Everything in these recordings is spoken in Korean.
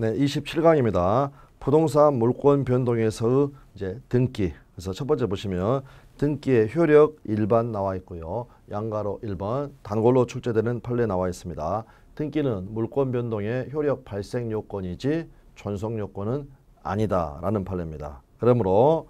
네, 27강입니다. 부동산 물권 변동에서의 이제 등기. 그래서 첫 번째 보시면 등기의 효력 일반 나와 있고요. 양가로 1번 단골로 출제되는 판례 나와 있습니다. 등기는 물권 변동의 효력 발생 요건이지 존속 요건은 아니다라는 판례입니다. 그러므로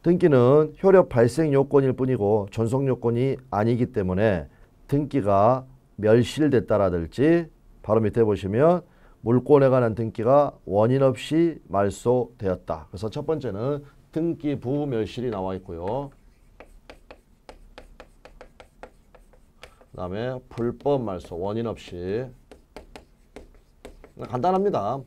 등기는 효력 발생 요건일 뿐이고 존속 요건이 아니기 때문에 등기가 멸실됐다라든지 바로 밑에 보시면 물권에 관한 등기가 원인 없이 말소되었다. 그래서 첫 번째는 등기 부멸실이 나와 있고요. 그 다음에 불법 말소 원인 없이. 간단합니다.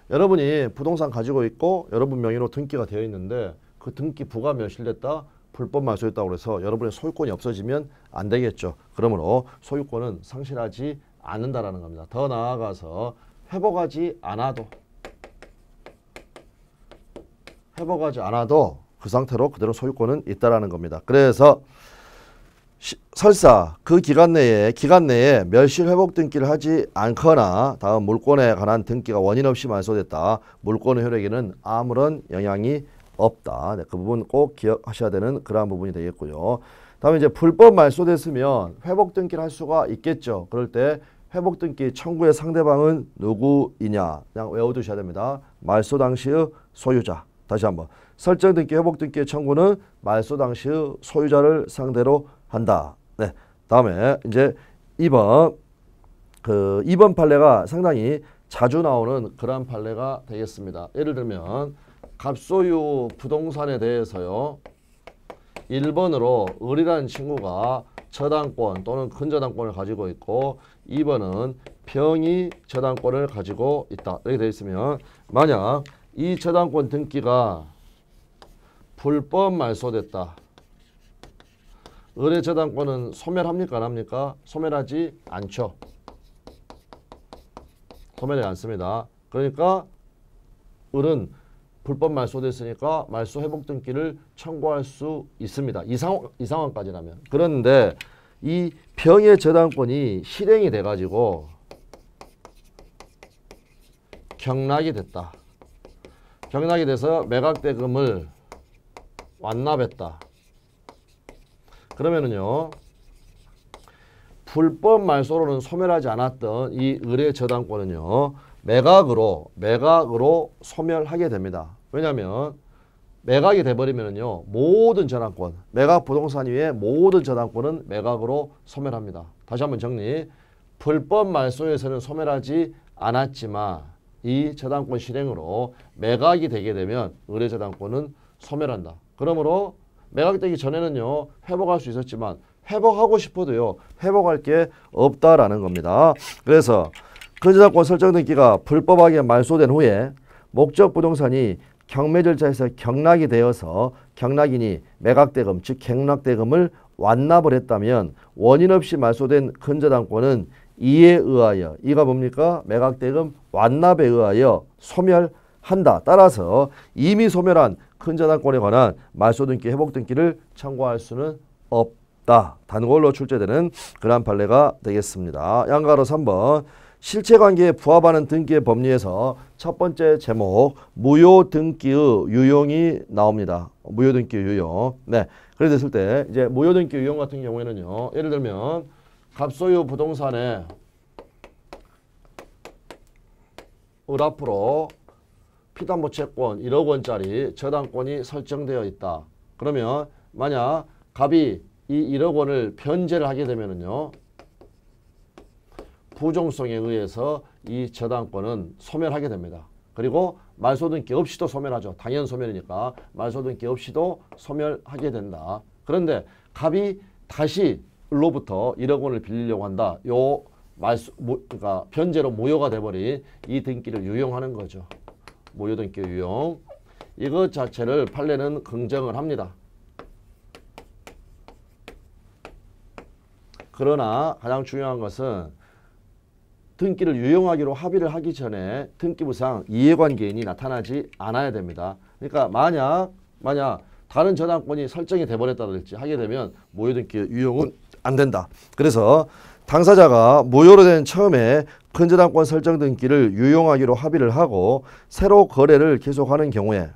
여러분이 부동산 가지고 있고 여러분 명의로 등기가 되어 있는데 그 등기 부가 멸실됐다. 불법 말소했다고 해서 여러분의 소유권이 없어지면 안 되겠죠. 그러므로 소유권은 상실하지 않는다라는 겁니다. 더 나아가서 회복하지 않아도 그 상태로 그대로 소유권은 있다라는 겁니다. 그래서 설사 그 기간 내에 멸실 회복 등기를 하지 않거나 다음 물권에 관한 등기가 원인 없이 말소됐다. 물권의 효력에는 아무런 영향이 없다. 네, 그 부분 꼭 기억하셔야 되는 그러한 부분이 되겠고요. 다음에 이제 불법 말소됐으면 회복 등기를 할 수가 있겠죠. 그럴 때 회복 등기 청구의 상대방은 누구이냐 그냥 외워두셔야 됩니다. 말소 당시의 소유자. 다시 한번 설정 등기 회복 등기의 청구는 말소 당시의 소유자를 상대로 한다. 네. 다음에 이제 2번 판례가 상당히 자주 나오는 그러한 판례가 되겠습니다. 예를 들면 갑소유 부동산에 대해서요. 1번으로 을이라는 친구가 저당권 또는 근저당권을 가지고 있고 2번은 병이 저당권을 가지고 있다. 이렇게 되어 있으면 만약 이 저당권 등기가 불법 말소됐다. 을의 저당권은 소멸합니까? 안 합니까? 소멸하지 않죠. 소멸하지 않습니다. 그러니까 을은 불법 말소됐으니까 말소 회복 등기를 청구할 수 있습니다. 이 상황까지라면. 그런데 이 병의 저당권이 실행이 돼가지고 경락이 됐다. 경락이 돼서 매각대금을 완납했다. 그러면은요. 불법 말소로는 소멸하지 않았던 이 을의 저당권은요. 매각으로 소멸하게 됩니다. 왜냐하면 매각이 돼버리면요 모든 저당권, 매각 부동산 위에 모든 저당권은 매각으로 소멸합니다. 다시 한번 정리. 불법 말소에서는 소멸하지 않았지만 이 저당권 실행으로 매각이 되게 되면 을의 저당권은 소멸한다. 그러므로 매각되기 전에는요 회복할 수 있었지만 회복하고 싶어도요 회복할 게 없다라는 겁니다. 그래서 근저당권 설정 등기가 불법하게 말소된 후에 목적 부동산이 경매 절차에서 경락이 되어서 경락인이 매각대금 즉 경락대금을 완납을 했다면 원인 없이 말소된 근저당권은 이에 의하여 이가 뭡니까? 매각대금 완납에 의하여 소멸한다. 따라서 이미 소멸한 근저당권에 관한 말소 등기 회복 등기를 청구할 수는 없다. 단골로 출제되는 그러한 판례가 되겠습니다. 양가로 3번 실체관계에 부합하는 등기의 법리에서 첫 번째 제목 무효등기의 유용이 나옵니다. 무효등기의 유용. 네, 그래 됐을 때 이제 무효등기 유용 같은 경우에는요. 예를 들면 갑소유 부동산에 을 앞으로 피담보 채권 1억 원짜리 저당권이 설정되어 있다. 그러면 만약 갑이 이 1억 원을 변제를 하게 되면은요. 부종성에 의해서 이 저당권은 소멸하게 됩니다. 그리고 말소등기 없이도 소멸하죠. 당연 소멸이니까 말소등기 없이도 소멸하게 된다. 그런데 갑이 다시 을로부터 1억 원을 빌리려고 한다. 그러니까 변제로 무효가 돼버린 이 등기를 유용하는 거죠. 무효등기 유용. 이것 자체를 판례는 긍정을 합니다. 그러나 가장 중요한 것은 등기를 유용하기로 합의를 하기 전에 등기부상 이해관계인이 나타나지 않아야 됩니다. 그러니까 만약 다른 저당권이 설정이 돼버렸다든지 하게 되면 무효등기 유용은 안 된다. 그래서 당사자가 무효로 된 처음에 근저당권 설정 등기를 유용하기로 합의를 하고 새로 거래를 계속하는 경우에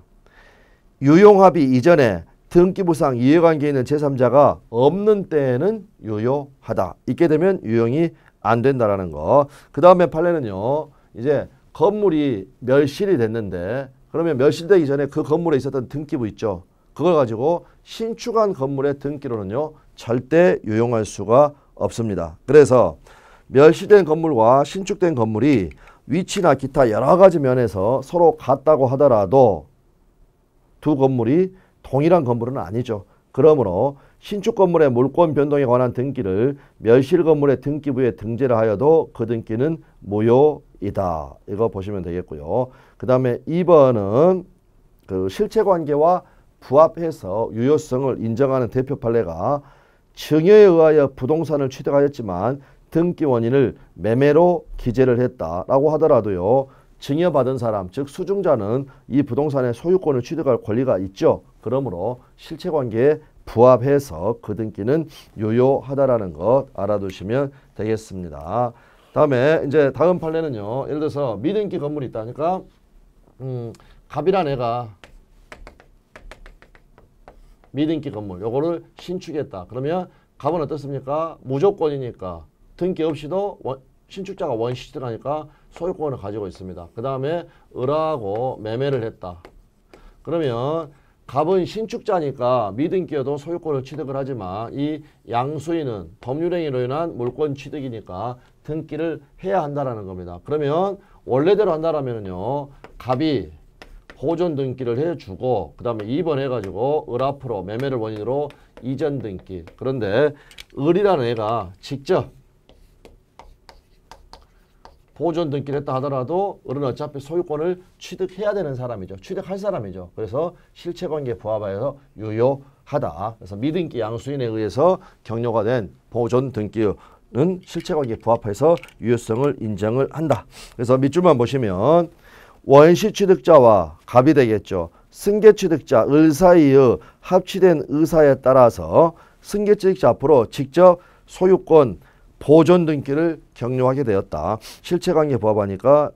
유용합의 이전에 등기부상 이해관계에 있는 제3자가 없는 때에는 유효하다. 있게 되면 유용이 안 된다라는 거. 그 다음에 판례는요. 이제 건물이 멸실이 됐는데 그러면 멸실되기 전에 그 건물에 있었던 등기부 있죠. 그걸 가지고 신축한 건물의 등기로는요. 절대 유용할 수가 없습니다. 그래서 멸실된 건물과 신축된 건물이 위치나 기타 여러 가지 면에서 서로 같다고 하더라도 두 건물이 동일한 건물은 아니죠. 그러므로 신축 건물의 물권 변동에 관한 등기를 멸실 건물의 등기부에 등재를 하여도 그 등기는 무효이다. 이거 보시면 되겠고요. 그 다음에 2번은 그 실체관계와 부합해서 유효성을 인정하는 대표 판례가 증여에 의하여 부동산을 취득하였지만 등기 원인을 매매로 기재를 했다라고 하더라도요. 증여받은 사람, 즉 수증자는 이 부동산의 소유권을 취득할 권리가 있죠. 그러므로 실체관계에 부합해서 그 등기는 유효하다라는 것 알아두시면 되겠습니다. 다음에 이제 다음 판례는요. 예를 들어서 미등기 건물이 있다니까 갑이란 애가 미등기 건물 요거를 신축했다. 그러면 갑은 어떻습니까? 무조건이니까 등기 없이도 신축자가 원시취득하니까 소유권을 가지고 있습니다. 그 다음에 을하고 매매를 했다. 그러면 갑은 신축자니까 미등기여도 소유권을 취득을 하지만 이 양수인은 법률행위로 인한 물권 취득이니까 등기를 해야 한다라는 겁니다. 그러면 원래대로 한다라면요. 갑이 보존 등기를 해주고 그 다음에 2번 해가지고 을 앞으로 매매를 원인으로 이전 등기. 그런데 을이라는 애가 직접 보존 등기를 했다 하더라도 을은 어차피 소유권을 취득해야 되는 사람이죠. 취득할 사람이죠. 그래서 실체관계에 부합하여서 유효하다. 그래서 미등기 양수인에 의해서 격려가 된 보존 등기는 실체관계에 부합해서 유효성을 인정을 한다. 그래서 밑줄만 보시면 원시 취득자와 갑이 되겠죠. 승계 취득자 을 사이의 합치된 의사에 따라서 승계 취득자 앞으로 직접 소유권 보존 등기를 격려하게 되었다. 실체관계에 부합하니까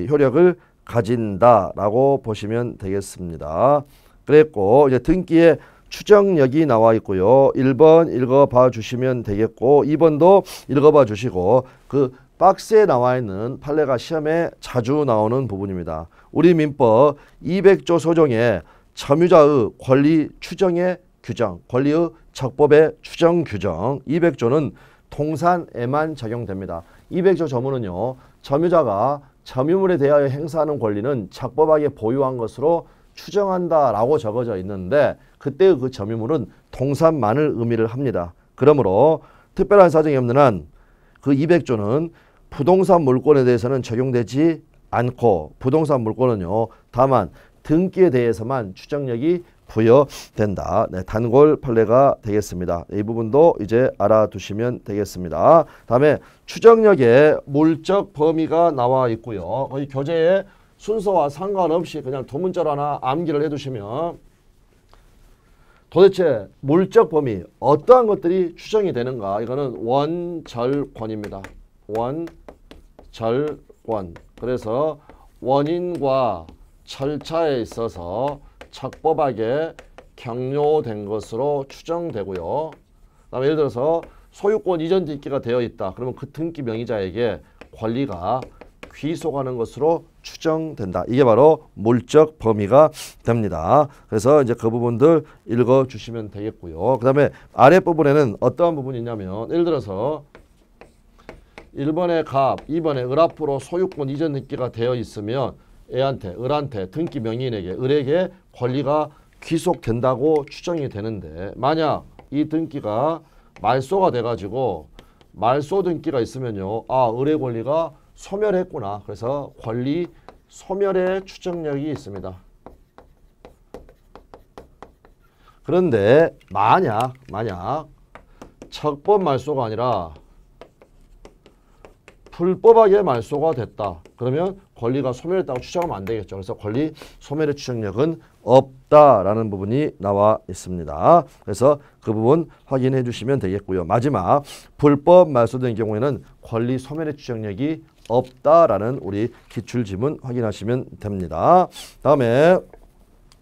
효력을 가진다라고 보시면 되겠습니다. 그랬고 이제 등기에 추정력이 나와 있고요. 1번 읽어봐 주시면 되겠고 2번도 읽어봐 주시고 그 박스에 나와 있는 판례가 시험에 자주 나오는 부분입니다. 우리 민법 200조 소정의 점유자의 권리 추정의 규정, 권리의 적법의 추정 규정 200조는 동산에만 적용됩니다. 200조 조문은요. 점유자가 점유물에 대하여 행사하는 권리는 적법하게 보유한 것으로 추정한다라고 적어져 있는데 그때의 그 점유물은 동산만을 의미를 합니다. 그러므로 특별한 사정이 없는 한 그 200조는 부동산 물권에 대해서는 적용되지 않고 부동산 물권은요. 다만 등기에 대해서만 추정력이 부여된다. 네, 단골 판례가 되겠습니다. 이 부분도 이제 알아두시면 되겠습니다. 다음에 추정력의 물적 범위가 나와 있고요. 거의 교재에 순서와 상관없이 그냥 두 문자로 하나 암기를 해두시면 도대체 물적 범위 어떠한 것들이 추정이 되는가? 이거는 원절권입니다. 원절권. 그래서 원인과 절차에 있어서 적법하게 격려된 것으로 추정되고요. 그다음에 예를 들어서 소유권 이전 등기가 되어 있다. 그러면 그 등기 명의자에게 권리가 귀속하는 것으로 추정된다. 이게 바로 물적 범위가 됩니다. 그래서 이제 그 부분들 읽어주시면 되겠고요. 그 다음에 아랫부분에는 어떠한 부분이 있냐면 예를 들어서 1번에 갑, 2번에 을 앞으로 소유권 이전 등기가 되어 있으면 을한테 등기 명의인에게 을에게 권리가 귀속된다고 추정이 되는데 만약 이 등기가 말소가 돼가지고 말소 등기가 있으면요. 을의 권리가 소멸했구나. 그래서 권리 소멸의 추정력이 있습니다. 그런데 만약 적법 말소가 아니라 불법하게 말소가 됐다. 그러면 권리가 소멸했다고 추정하면 안 되겠죠. 그래서 권리 소멸의 추정력은 없다라는 부분이 나와 있습니다. 그래서 그 부분 확인해 주시면 되겠고요. 마지막 불법 말소된 경우에는 권리 소멸의 추정력이 없다라는 우리 기출지문 확인하시면 됩니다. 다음에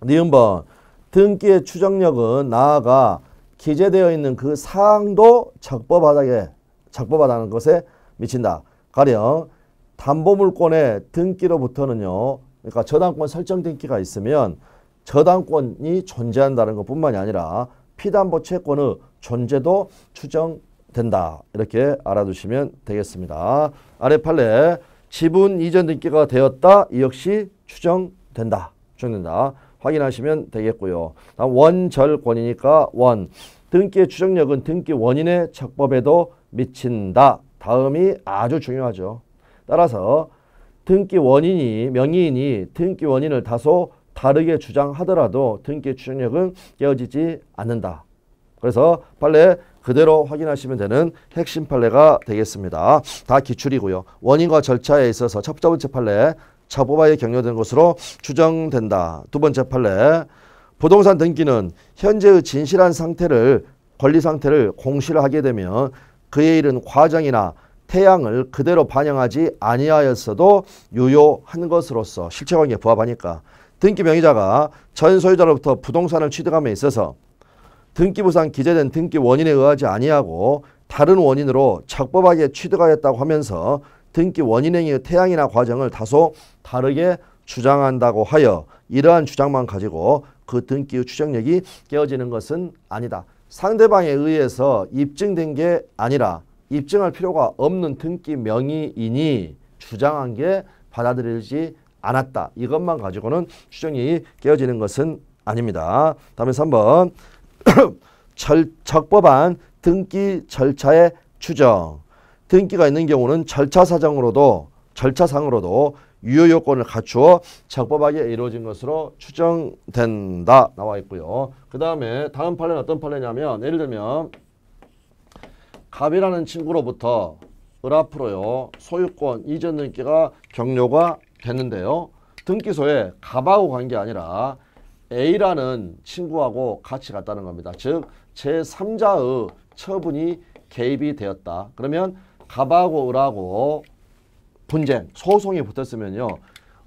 니은번 등기의 추정력은 나아가 기재되어 있는 그 사항도 적법하다는 것에 미친다. 가령 담보물권의 등기로부터는요. 그러니까 저당권 설정 등기가 있으면 저당권이 존재한다는 것뿐만이 아니라 피담보 채권의 존재도 추정된다. 이렇게 알아두시면 되겠습니다. 아래 판례 지분 이전 등기가 되었다. 이 역시 추정된다. 확인하시면 되겠고요. 다음 원절권이니까 원. 등기의 추정력은 등기 원인의 적법에도 미친다. 다음이 아주 중요하죠. 따라서 등기 원인이 명의인이 등기 원인을 다소 다르게 주장하더라도 등기의 추정력은 깨어지지 않는다. 그래서 판례 그대로 확인하시면 되는 핵심 판례가 되겠습니다. 다 기출이고요. 원인과 절차에 있어서 첫 번째 판례 적법하게 격려된 것으로 추정된다. 두 번째 판례 부동산 등기는 현재의 진실한 상태를 권리 상태를 공시를 하게 되면 그에 이른 과정이나 태양을 그대로 반영하지 아니하였어도 유효한 것으로서 실체관계에 부합하니까 등기 명의자가 전 소유자로부터 부동산을 취득함에 있어서 등기부상 기재된 등기 원인에 의하지 아니하고 다른 원인으로 적법하게 취득하였다고 하면서 등기 원인행위의 태양이나 과정을 다소 다르게 주장한다고 하여 이러한 주장만 가지고 그 등기의 추정력이 깨어지는 것은 아니다. 상대방에 의해서 입증된 게 아니라 입증할 필요가 없는 등기 명의인이 주장한 게 받아들이지 않았다. 이것만 가지고는 추정력이 깨어지는 것은 아닙니다. 다음에 3번 적법한 등기 절차의 추정. 등기가 있는 경우는 절차상으로도 유효 요건을 갖추어 적법하게 이루어진 것으로 추정된다. 나와 있고요. 그 다음에 다음 판례는 어떤 판례냐면 예를 들면 갑이라는 친구로부터 을 앞으로요 소유권 이전 등기가 격려가 됐는데요. 등기소에 갑하고 간 게 아니라 A라는 친구하고 같이 갔다는 겁니다. 즉 제3자의 처분이 개입이 되었다. 그러면 갑하고 을하고 분쟁, 소송이 붙었으면요.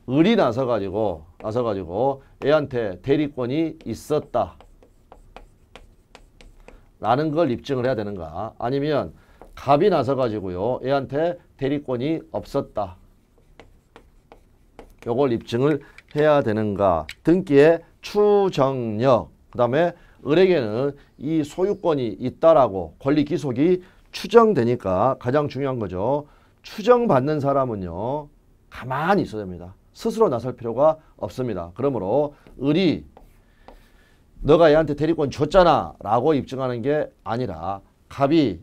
을이 나서가지고 A한테 대리권이 있었다. 라는 걸 입증을 해야 되는가. 아니면 갑이 나서가지고요. A한테 대리권이 없었다. 요걸 입증을 해야 되는가. 등기의 추정력. 그 다음에 을에게는 이 소유권이 있다라고 권리 기속이 추정되니까 가장 중요한 거죠. 추정받는 사람은요. 가만히 있어야 됩니다. 스스로 나설 필요가 없습니다. 그러므로 을이 너가 얘한테 대리권 줬잖아 라고 입증하는 게 아니라 갑이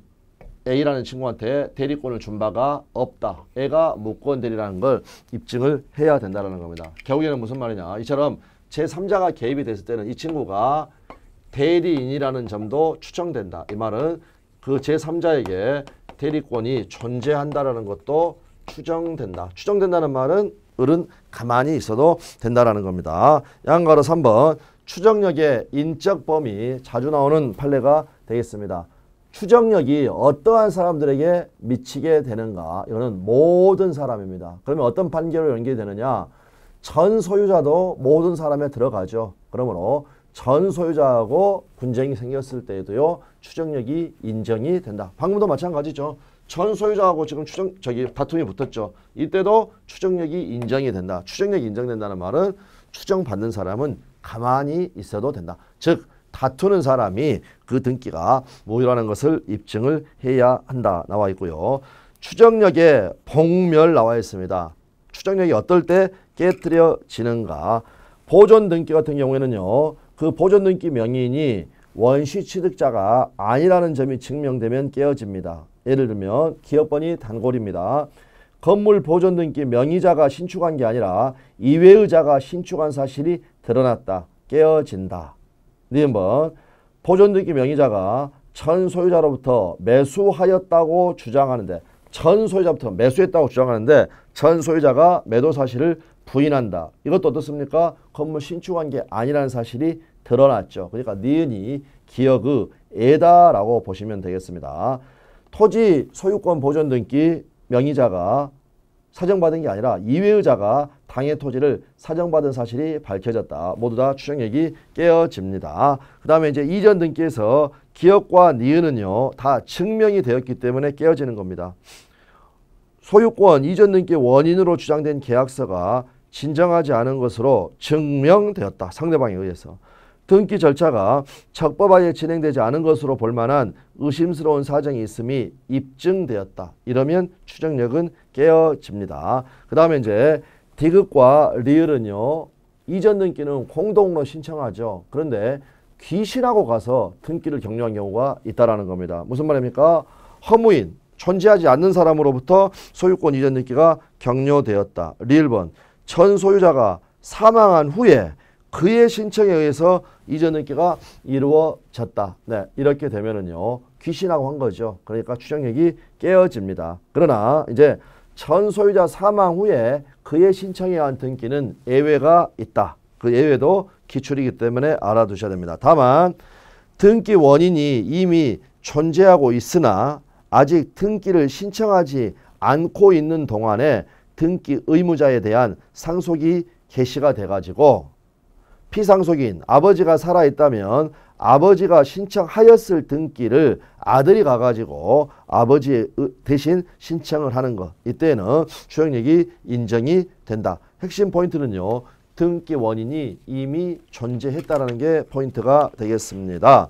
A라는 친구한테 대리권을 준 바가 없다. 애가 무권 대리라는 걸 입증을 해야 된다는 겁니다. 결국에는 무슨 말이냐. 이처럼 제3자가 개입이 됐을 때는 이 친구가 대리인이라는 점도 추정된다. 이 말은 그 제3자에게 대리권이 존재한다라는 것도 추정된다. 추정된다는 말은 을은 가만히 있어도 된다라는 겁니다. 양가로 3번 추정력의 인적 범위 자주 나오는 판례가 되겠습니다. 추정력이 어떠한 사람들에게 미치게 되는가? 이거는 모든 사람입니다. 그러면 어떤 판결로 연결되느냐? 전 소유자도 모든 사람에 들어가죠. 그러므로 전 소유자하고 분쟁이 생겼을 때에도요. 추정력이 인정이 된다. 방금도 마찬가지죠. 전 소유자하고 지금 다툼이 붙었죠. 이때도 추정력이 인정이 된다. 추정력이 인정된다는 말은 추정받는 사람은 가만히 있어도 된다. 즉 다투는 사람이 그 등기가 무효라는 것을 입증을 해야 한다. 나와 있고요. 추정력의 복멸 나와 있습니다. 추정력이 어떨 때 깨트려지는가. 보존 등기 같은 경우에는요. 그 보존 등기 명의인이 원시 취득자가 아니라는 점이 증명되면 깨어집니다. 예를 들면 기업번이 단골입니다. 건물 보존 등기 명의자가 신축한 게 아니라 이외의 자가 신축한 사실이 드러났다. 깨어진다. 니은번 보존 등기 명의자가 전 소유자로부터 매수하였다고 주장하는데 전 소유자부터 매수했다고 주장하는데 전 소유자가 매도 사실을 부인한다. 이것도 어떻습니까? 건물 신축한 게 아니라는 사실이 드러났죠. 그러니까 니은이 기역의 애다라고 보시면 되겠습니다. 토지 소유권 보존 등기 명의자가 사정받은 게 아니라 이외의자가 당해 토지를 사정받은 사실이 밝혀졌다. 모두 다 추정력이 깨어집니다. 그 다음에 이제 이전 등기에서 기역과 니은은요 다 증명이 되었기 때문에 깨어지는 겁니다. 소유권 이전 등기 원인으로 주장된 계약서가 진정하지 않은 것으로 증명되었다. 상대방에 의해서. 등기 절차가 적법하게 진행되지 않은 것으로 볼 만한 의심스러운 사정이 있음이 입증되었다. 이러면 추정력은 깨어집니다. 그 다음에 이제 디귿과 리을은요. 이전 등기는 공동으로 신청하죠. 그런데 귀신하고 가서 등기를 격려한 경우가 있다라는 겁니다. 무슨 말입니까? 허무인, 존재하지 않는 사람으로부터 소유권 이전 등기가 격려되었다. 리을번, 전 소유자가 사망한 후에 그의 신청에 의해서 이전 등기가 이루어졌다. 네, 이렇게 되면은요 귀신하고 한 거죠. 그러니까 추정력이 깨어집니다. 그러나 이제 전 소유자 사망 후에 그의 신청에 의한 등기는 예외가 있다. 그 예외도 기출이기 때문에 알아두셔야 됩니다. 다만 등기 원인이 이미 존재하고 있으나 아직 등기를 신청하지 않고 있는 동안에 등기 의무자에 대한 상속이 개시가 돼가지고 피상속인 아버지가 살아있다면 아버지가 신청하였을 등기를 아들이 가가지고 아버지 대신 신청을 하는 것. 이때는 추정력이 인정이 된다. 핵심 포인트는요. 등기 원인이 이미 존재했다는 게 포인트가 되겠습니다.